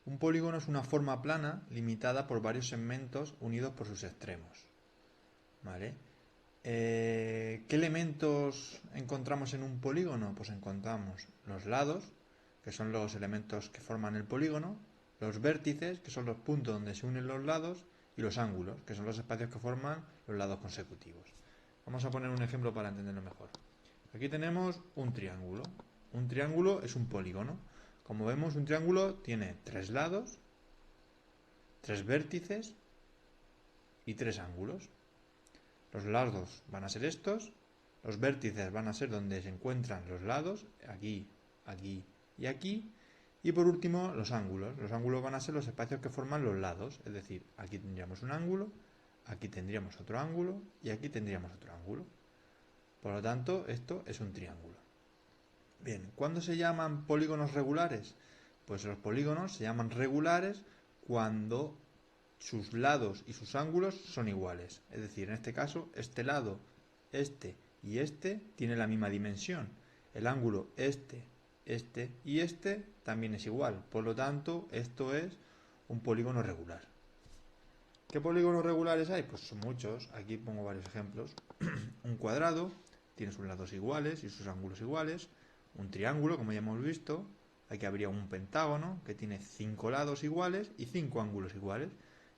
Un polígono es una forma plana limitada por varios segmentos unidos por sus extremos. ¿Vale? ¿Qué elementos encontramos en un polígono? Pues encontramos los lados, que son los elementos que forman el polígono, los vértices, que son los puntos donde se unen los lados, y los ángulos, que son los espacios que forman los lados consecutivos. Vamos a poner un ejemplo para entenderlo mejor. Aquí tenemos un triángulo. Un triángulo es un polígono. Como vemos, un triángulo tiene tres lados, tres vértices y tres ángulos. Los lados van a ser estos, los vértices van a ser donde se encuentran los lados, aquí, aquí y aquí, y por último los ángulos. Los ángulos van a ser los espacios que forman los lados, es decir, aquí tendríamos un ángulo, aquí tendríamos otro ángulo y aquí tendríamos otro ángulo. Por lo tanto, esto es un triángulo. Bien, ¿cuándo se llaman polígonos regulares? Pues los polígonos se llaman regulares cuando sus lados y sus ángulos son iguales. Es decir, en este caso, este lado, este y este tienen la misma dimensión. El ángulo este, este y este también es igual. Por lo tanto, esto es un polígono regular. ¿Qué polígonos regulares hay? Pues son muchos. Aquí pongo varios ejemplos. Un cuadrado tiene sus lados iguales y sus ángulos iguales. Un triángulo, como ya hemos visto. Aquí habría un pentágono que tiene 5 lados iguales y 5 ángulos iguales.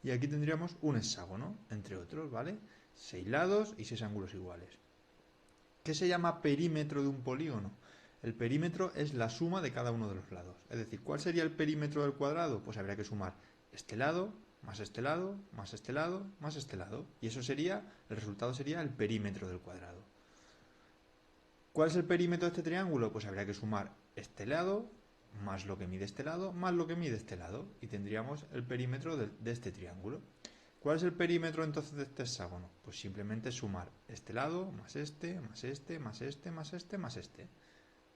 Y aquí tendríamos un hexágono, entre otros, ¿vale? 6 lados y 6 ángulos iguales. ¿Qué se llama perímetro de un polígono? El perímetro es la suma de cada uno de los lados. Es decir, ¿cuál sería el perímetro del cuadrado? Pues habría que sumar este lado, más este lado, más este lado, más este lado. Y eso sería, el resultado sería el perímetro del cuadrado. ¿Cuál es el perímetro de este triángulo? Pues habría que sumar este lado, más lo que mide este lado, más lo que mide este lado. Y tendríamos el perímetro de este triángulo. ¿Cuál es el perímetro entonces de este hexágono? Pues simplemente sumar este lado, más este, más este, más este, más este, más este.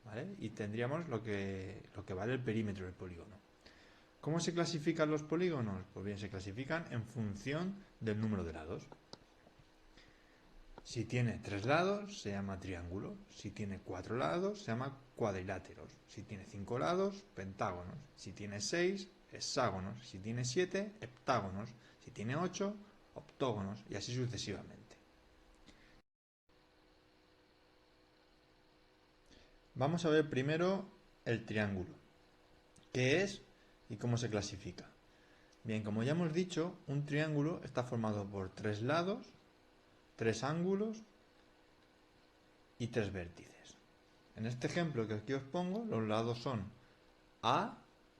¿Vale? Y tendríamos lo que vale el perímetro del polígono. ¿Cómo se clasifican los polígonos? Pues bien, se clasifican en función del número de lados. Si tiene 3 lados, se llama triángulo. Si tiene 4 lados, se llama cuadriláteros. Si tiene 5 lados, pentágonos. Si tiene 6, hexágonos. Si tiene 7, heptágonos. Si tiene 8, octógonos. Y así sucesivamente. Vamos a ver primero el triángulo. ¿Qué es y cómo se clasifica? Bien, como ya hemos dicho, un triángulo está formado por 3 lados, 3 ángulos y 3 vértices. En este ejemplo que aquí os pongo, los lados son A,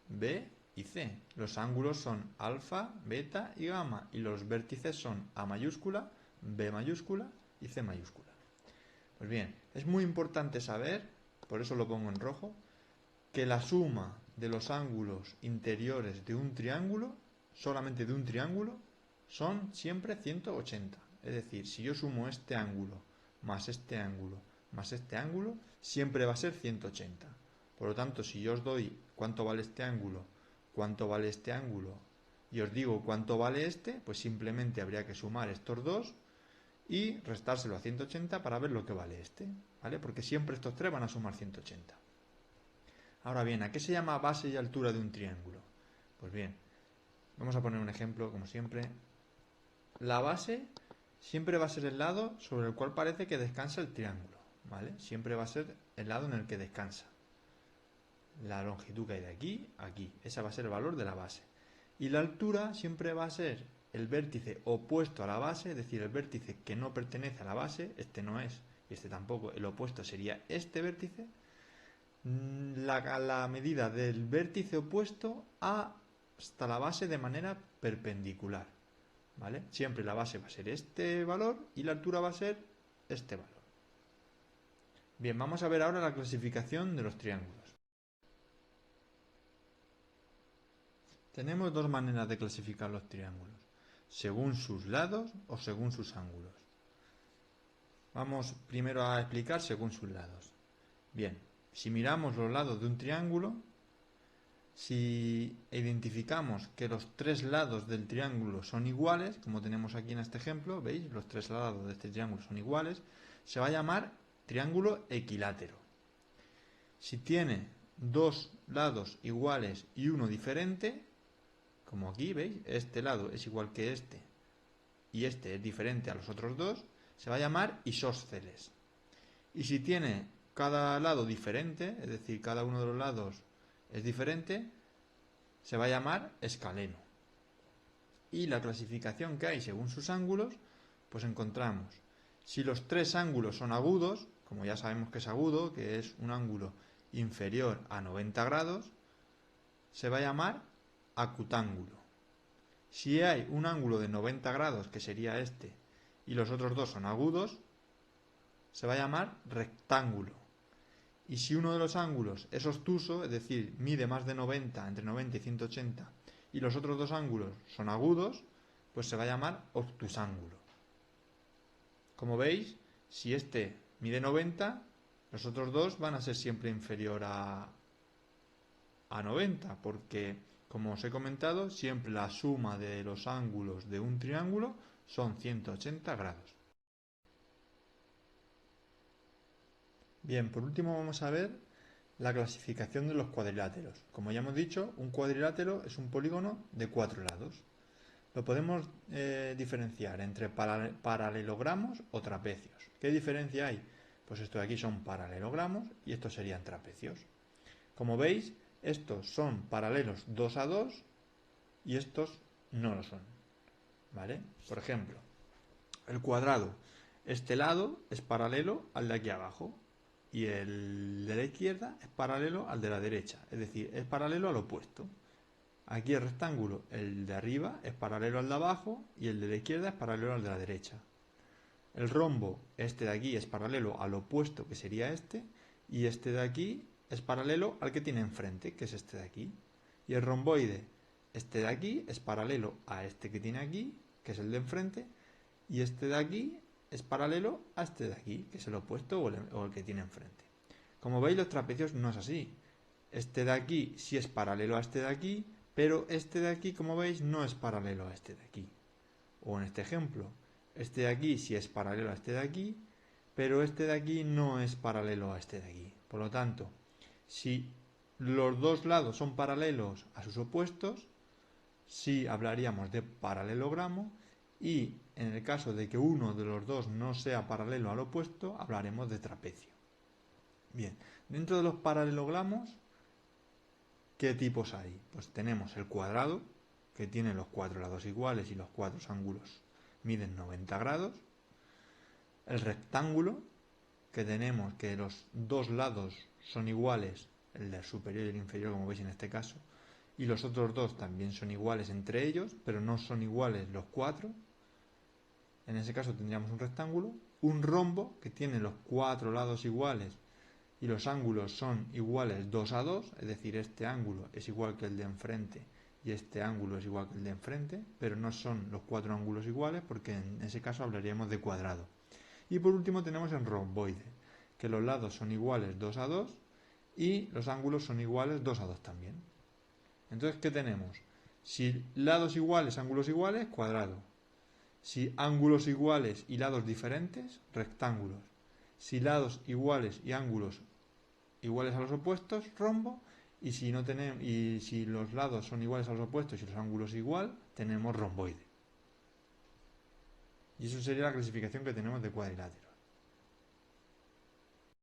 B y C. Los ángulos son alfa, beta y gamma. Y los vértices son A mayúscula, B mayúscula y C mayúscula. Pues bien, es muy importante saber, por eso lo pongo en rojo, que la suma de los ángulos interiores de un triángulo, solamente de un triángulo, son siempre 180. Es decir, si yo sumo este ángulo más este ángulo más este ángulo, siempre va a ser 180. Por lo tanto, si yo os doy cuánto vale este ángulo, cuánto vale este ángulo, y os digo cuánto vale este, pues simplemente habría que sumar estos dos y restárselo a 180 para ver lo que vale este, ¿vale? Porque siempre estos tres van a sumar 180. Ahora bien, ¿a qué se llama base y altura de un triángulo? Pues bien, vamos a poner un ejemplo, como siempre. La base siempre va a ser el lado sobre el cual parece que descansa el triángulo, ¿vale? Siempre va a ser el lado en el que descansa. La longitud que hay de aquí a aquí. Ese va a ser el valor de la base. Y la altura siempre va a ser el vértice opuesto a la base, es decir, el vértice que no pertenece a la base, este no es y este tampoco, el opuesto sería este vértice, la medida del vértice opuesto hasta la base de manera perpendicular. ¿Vale? Siempre la base va a ser este valor y la altura va a ser este valor. Bien, vamos a ver ahora la clasificación de los triángulos. Tenemos dos maneras de clasificar los triángulos, según sus lados o según sus ángulos. Vamos primero a explicar según sus lados. Bien, si miramos los lados de un triángulo, si identificamos que los tres lados del triángulo son iguales, como tenemos aquí en este ejemplo, ¿veis? Los tres lados de este triángulo son iguales, se va a llamar triángulo equilátero. Si tiene dos lados iguales y uno diferente, como aquí, ¿veis? Este lado es igual que este y este es diferente a los otros dos, se va a llamar isósceles. Y si tiene cada lado diferente, es decir, cada uno de los lados es diferente, se va a llamar escaleno. Y la clasificación que hay según sus ángulos, pues encontramos, si los tres ángulos son agudos, como ya sabemos que es agudo, que es un ángulo inferior a 90 grados, se va a llamar acutángulo. Si hay un ángulo de 90 grados, que sería este, y los otros dos son agudos, se va a llamar rectángulo. Y si uno de los ángulos es obtuso, es decir, mide más de 90, entre 90 y 180, y los otros dos ángulos son agudos, pues se va a llamar obtusángulo. Como veis, si este mide 90, los otros dos van a ser siempre inferior a 90, porque, como os he comentado, siempre la suma de los ángulos de un triángulo son 180 grados. Bien, por último vamos a ver la clasificación de los cuadriláteros. Como ya hemos dicho, un cuadrilátero es un polígono de 4 lados. Lo podemos diferenciar entre paralelogramos o trapecios. ¿Qué diferencia hay? Pues estos de aquí son paralelogramos y estos serían trapecios. Como veis, estos son paralelos 2 a 2 y estos no lo son. ¿Vale? Por ejemplo, el cuadrado. Este lado es paralelo al de aquí abajo y el de la izquierda es paralelo al de la derecha, es decir, es paralelo al opuesto. Aquí el rectángulo, el de arriba es paralelo al de abajo y el de la izquierda es paralelo al de la derecha. El rombo, este de aquí, es paralelo al opuesto, que sería este, y este de aquí es paralelo al que tiene enfrente, que es este de aquí. Y el romboide, este de aquí, es paralelo a este que tiene aquí, que es el de enfrente, y este de aquí es paralelo a este de aquí, que es el opuesto o el que tiene enfrente. Como veis, los trapecios no es así. Este de aquí sí es paralelo a este de aquí, pero este de aquí, como veis, no es paralelo a este de aquí. O en este ejemplo, este de aquí sí es paralelo a este de aquí, pero este de aquí no es paralelo a este de aquí. Por lo tanto, si los dos lados son paralelos a sus opuestos, sí hablaríamos de paralelogramo, y en el caso de que uno de los dos no sea paralelo al opuesto, hablaremos de trapecio. Bien, dentro de los paralelogramos, ¿qué tipos hay? Pues tenemos el cuadrado, que tiene los cuatro lados iguales y los cuatro ángulos miden 90 grados. El rectángulo, que tenemos que los dos lados son iguales, el del superior y el inferior, como veis en este caso, y los otros dos también son iguales entre ellos, pero no son iguales los cuatro. En ese caso tendríamos un rectángulo. Un rombo, que tiene los cuatro lados iguales y los ángulos son iguales 2 a 2, es decir, este ángulo es igual que el de enfrente y este ángulo es igual que el de enfrente, pero no son los cuatro ángulos iguales porque en ese caso hablaríamos de cuadrado. Y por último tenemos el romboide, que los lados son iguales 2 a 2 y los ángulos son iguales 2 a 2 también. Entonces, ¿qué tenemos? Si lados iguales, ángulos iguales, cuadrado. Si ángulos iguales y lados diferentes, rectángulos. Si lados iguales y ángulos iguales a los opuestos, rombo. Y si, no tenemos, y si los lados son iguales a los opuestos y los ángulos igual, tenemos romboide. Y eso sería la clasificación que tenemos de cuadrilátero.